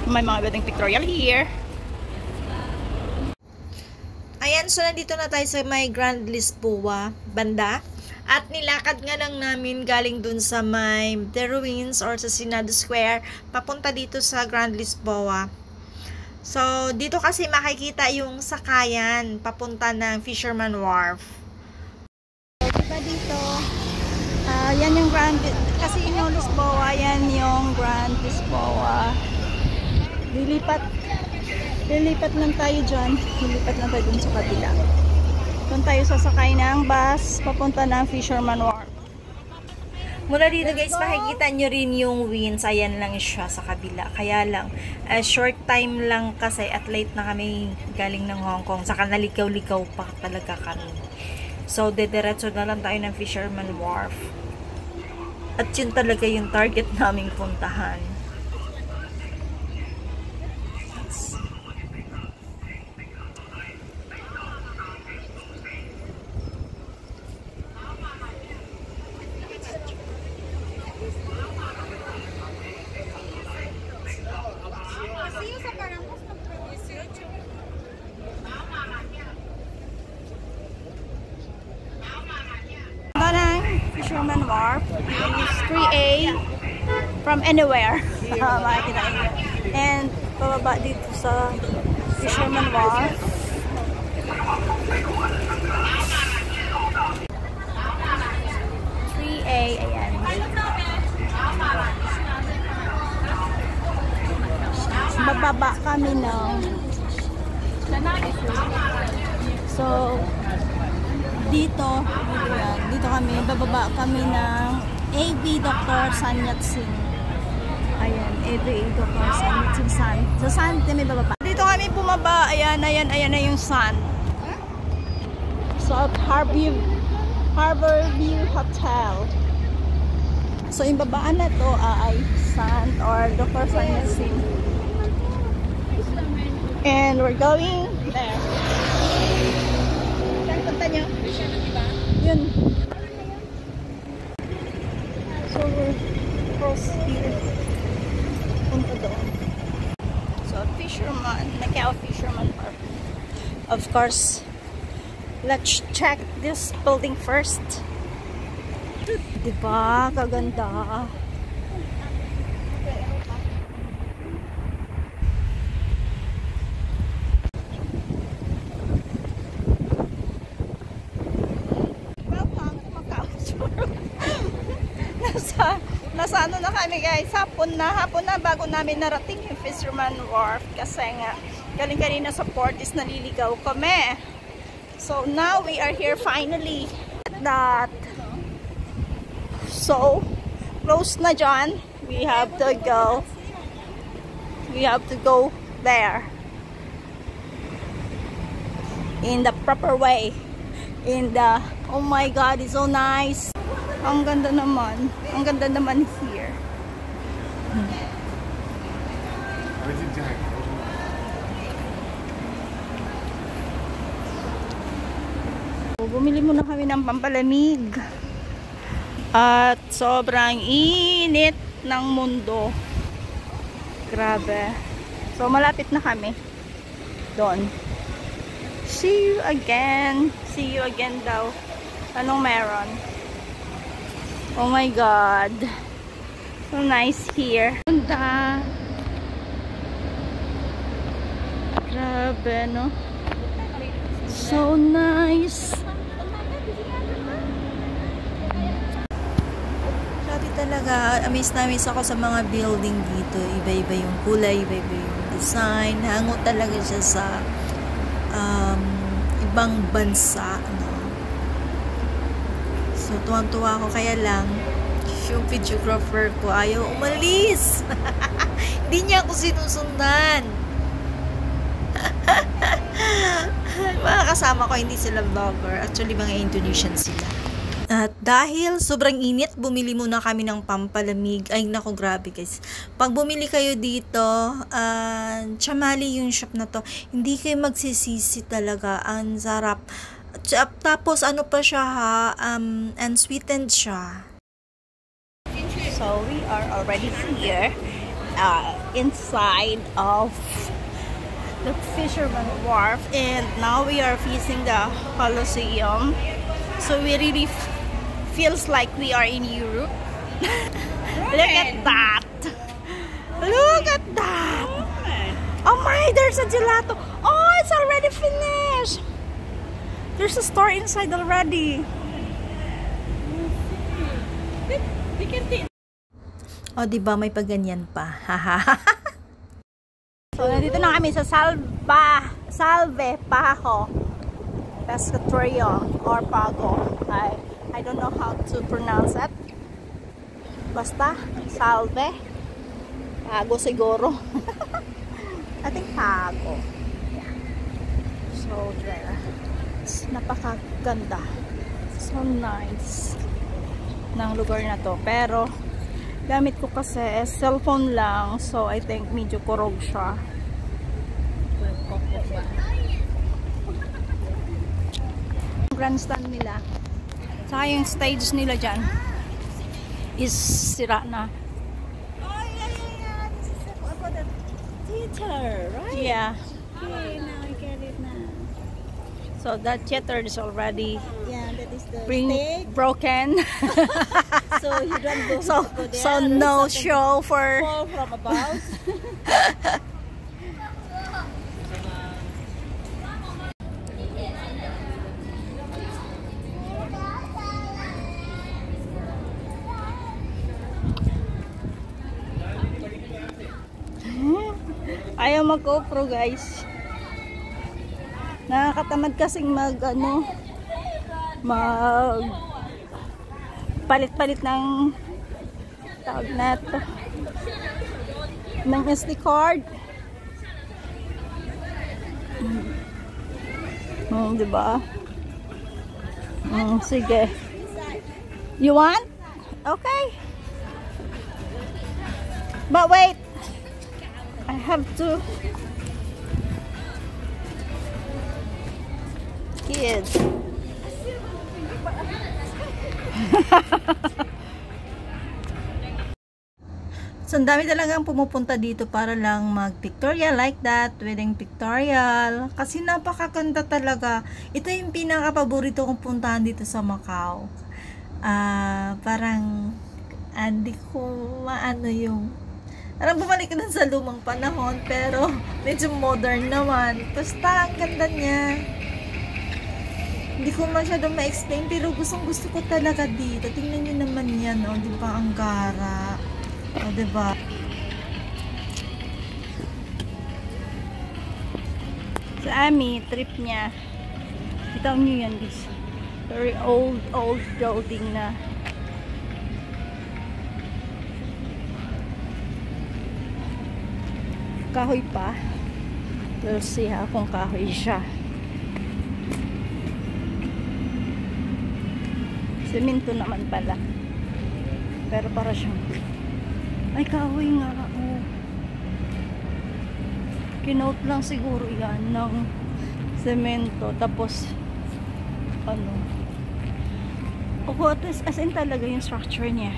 May mga building pictorial here. Ayan, so nandito na tayo sa may Grand Lisboa banda. At nilakad nga lang namin galing dun sa may The Ruins or sa Senado Square papunta dito sa Grand Lisboa. So, dito kasi makikita yung sakayan papunta ng Fisherman Wharf. Diba dito? Yan yung Grand, kasi yung Lisboa, yan yung Grand Lisboa. Lilipat lang tayo dyan. Lilipat lang tayo dun sa kabila. Doon tayo sasakay ng bus papunta ng Fisherman Wharf. Mula dito guys, makikita nyo rin yung winds. Ayan lang siya sa kabila. Kaya lang, short time lang kasi at late na kami galing ng Hong Kong. Saka naligaw-ligaw pa talaga kami. So, dediretso na lang tayo ng Fisherman Wharf. At yun talaga yung target naming puntahan. Fisherman Wharf is 3A from anywhere. Makikita nyo. And pababa dito sa Fisherman Wharf. Ayan. Bababa kami ng dito kami, bababa kami ng AV Dr. Sun Yat-sen. Ayan, AV Dr. Sun Yat-sen. Sa sand kami bababa. Dito kami bumaba, ayan na yung sand. So, Harbor View Hotel. So, yung babaan na to ay sand or Dr. Sun Yat-sen. And we're going there. Saan punta nyo? Yun. So, we're cross here. Punta doon. So, Macau Fisherman Park. Of course, let's check this building first. Diba? Kaganda. Nasa ano na kami guys, hapon na bago namin narating yung Fisherman Wharf kasi nga galing kanina sa port is naliligaw kami. So now we are here finally. That so close na dyan. We have to go there in the proper way. Oh my god, it's so nice. Ang ganda naman. Ang ganda naman here. Bumili muna kami ng pampalamig. At sobrang init ng mundo. Grabe. So malapit na kami. Doon. See you again. See you again daw. Anong meron? Oh my god. So nice here. Ganda. Grabe, no? So nice. Grabe talaga. Amaze na amaze ako sa mga building dito. Iba-iba yung kulay, iba-iba yung design. Hango talaga siya sa ibang bansa, no? So, tuwang-tuwa ako. Kaya lang, yung videographer ko ayaw umalis. Hindi niya ako sinusundan. Mga kasama ko, hindi sila vlogger. Actually, mga Indonesian sila. At dahil sobrang init, bumili muna kami ng pampalamig. Ay, naku, grabe guys. Pag bumili kayo dito, chamali yung shop na to. Hindi kayo magsisisi talaga. Ang sarap. Tapos, ano pa siya ha? Unsweetened siya. So, we are already here inside of the Fisherman Wharf, and now we are facing the Colosseum, so we really feels like we are in Europe. Look at that! Look at that! Oh my, there's a gelato. Oh, it's already finished. There's a store inside already. O, diba may paganyan pa? So, nandito na kami sa Salve Pajo Pescatorium or Pago. I don't know how to pronounce it. Basta, Salve. Pago siguro. I think Pago. Yeah. So, there. It's napakaganda. So nice ng lugar na to. Pero, gamit ko kasi cellphone lang, so I think medyo kurog siya. Grandstand nila, saka yung stage nila dyan is sira na. Oh yeah. This is about the theater, right? Yeah. Okay, now I get it now. So that theater is already Yeah, that is the stage. broken. So you don't go, so go there. so no show for Fall from above. ayaw mag-GoPro, guys. Nakakatamad kasing mag palit-palit ng tawag na to, ng SD card. Diba? Sige. You want? Okay. But wait. I have to. Kids. So, ang dami talagang pumupunta dito para lang mag-pictorial like that, wedding pictorial. Kasi napakaganda talaga. Ito yung pinaka-paborito kong puntahan dito sa Macau. Parang, hindi ko maano yung, parang bumalik na sa lumang panahon, pero medyo modern naman. Basta, ang ganda niya. Hindi ko masyadong ma-explain, pero gusto ko talaga dito. Tingnan nyo naman yan, oh, di ba, ang gara. O, diba? Sa Ami, trip niya. Kita nyo yan, this very old building na. Kahoy pa. We'll see kung kahoy siya. Semento naman pala. Pero para siyang ay, kahoy nga. Oh. Kinote lang siguro yan ng semento. Tapos, ano. As in talaga yung structure niya.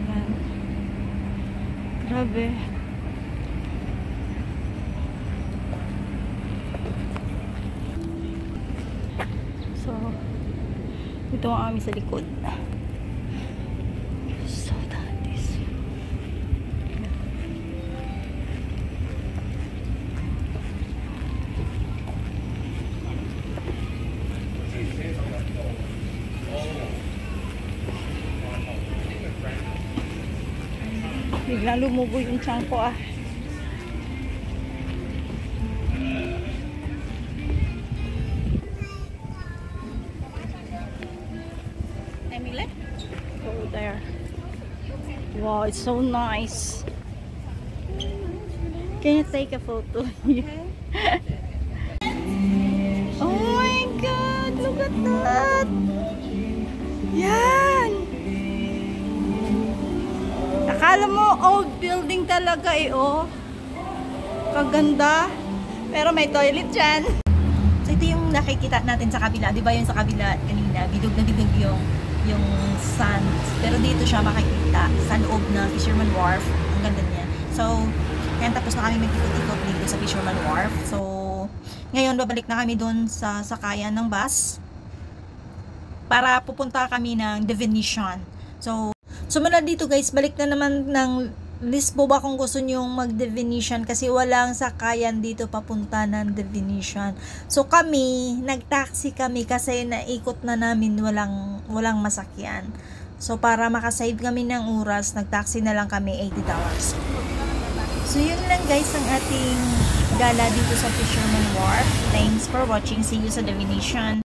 Ayan. Grabe. So, ito ang aming sa likod. Biglang lumubo yung tiyan ko Emily? Go there. Wow, it's so nice. Can you take a photo? Oh my God! Look at that! Yan! Akala mo old building talaga oh. Kaganda. Pero may toilet dyan. So, ito yung nakikita natin sa kabila. Di ba yung sa kabila kanina? Bidog na bidog yung sand. Pero dito siya makikita sa loob na Fisherman Wharf. Ang ganda niya. So, ngayon tapos na kami mag-ikot-ikot dito sa Fisherman Wharf. So, ngayon babalik na kami doon sa sakayan ng bus para pupunta kami ng The Venetian. So, sumunod dito guys, balik na naman ng Lisboa kung gusto nyong mag-The Venetian kasi walang sakayan dito papunta ng The Venetian. So kami, nag-taxi kami kasi naikot na namin walang masakyan. So para makasave kami ng oras, nag-taxi na lang kami $80. So yun lang guys ang ating gala dito sa Fisherman Wharf. Thanks for watching. See you sa The Venetian.